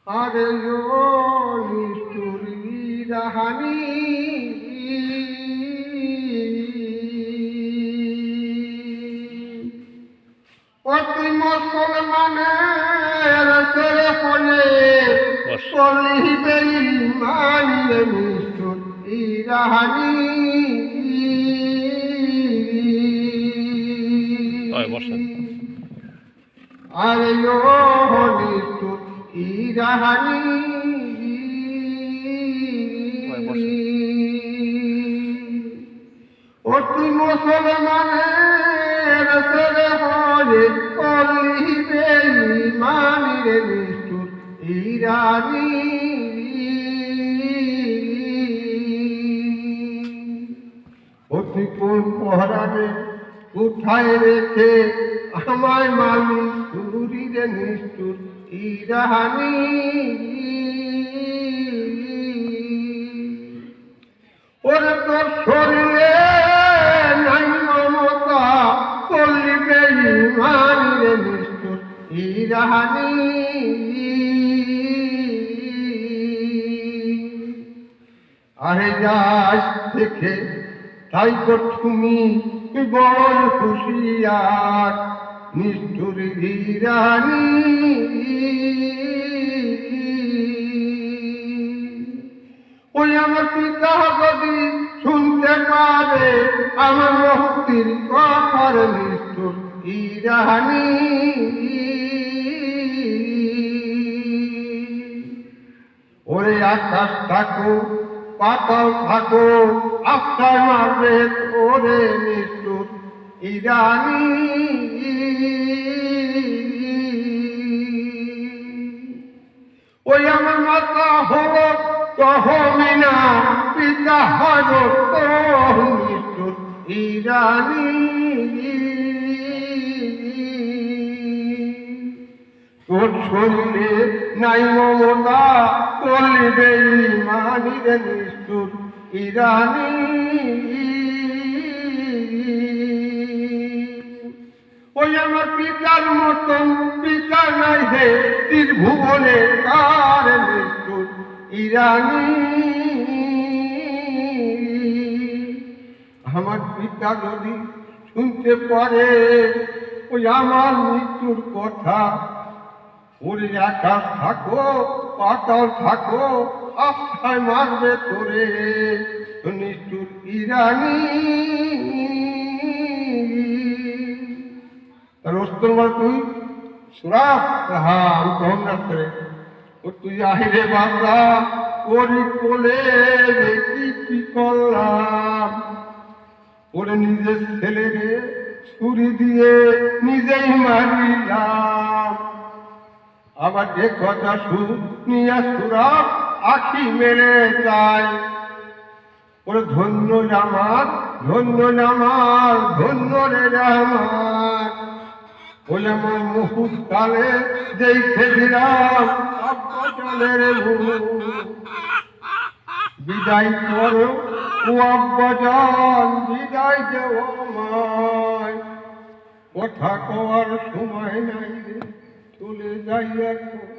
আরে ও নিষ্ঠুরী রাহানি অতি মুসলমানের ছেলে হয়ে চলিবে ইমানিয়ে নিষ্ঠুরী রাহানি আরে ও নিষ্ঠুরী রাহানি অতি মুসলমানের ছেলে হয়ে চলিবে ইমানিয়ে নিষ্ঠুরী রাহানি অতি কোন পহরানে উঠায় রেখে আমায় মালিক সুরিরে নিষ্ঠুর ইরাহানি ওরে তোর শরীরে নাই মমতা করলিবে ইমানিরে নিষ্ঠুর ইরাহানি আরে যাস দেখে তাই তো তুমি বড় হুঁশিয়ার নিষ্ঠুর রানী ওই আমার পিতা যদি শুনতে পারে আমার মুক্তির কথার নিষ্ঠুর রানী ওরে আকাশ থাকো পাতাল থাকো আস্থায় মারবে ওরে নিষ্ঠুর ইরানি ওই আমার মাতা হলো তহমিনা পিতা হলো নিষ্ঠুর ইরানি তোর শরীরে নাই মমতা করলিবে ইমানিরে নিষ্ঠুর ইরানি ওই আমার পিতার মতন পিতা নাই হে ত্রিভুবনে কার নিষ্ঠুর ইরানি আমার পিতা যদি শুনতে পারে ওই আমার মৃত্যুর কথা ওরে আকাশ থাকো পাতাল থাকো আস্থায় মারবে তোরে নিষ্ঠুর ইরানি রোস্তর বল তুই সুরাব হ্যাঁ আমি কখন না করে ও তুই আহিরে বাংলা করি কোলে দেখি কি করলাম ওরে নিজের ছেলেরে ছুরি দিয়ে নিজেই মারিলাম আবার এ কথা শুনিয়া সুরাব আখি মেরে যায় ওরে ধন্য আমার ধন্য আমার ধন্য রে আমার বলে আমার মুহূর্তকালে দেখে দিলাম আব্বাজানের বিদায় করো ও আব্বাজান বিদায় দেও আমায় কথা কওয়ার সময় নাই রে চলে যাই এখন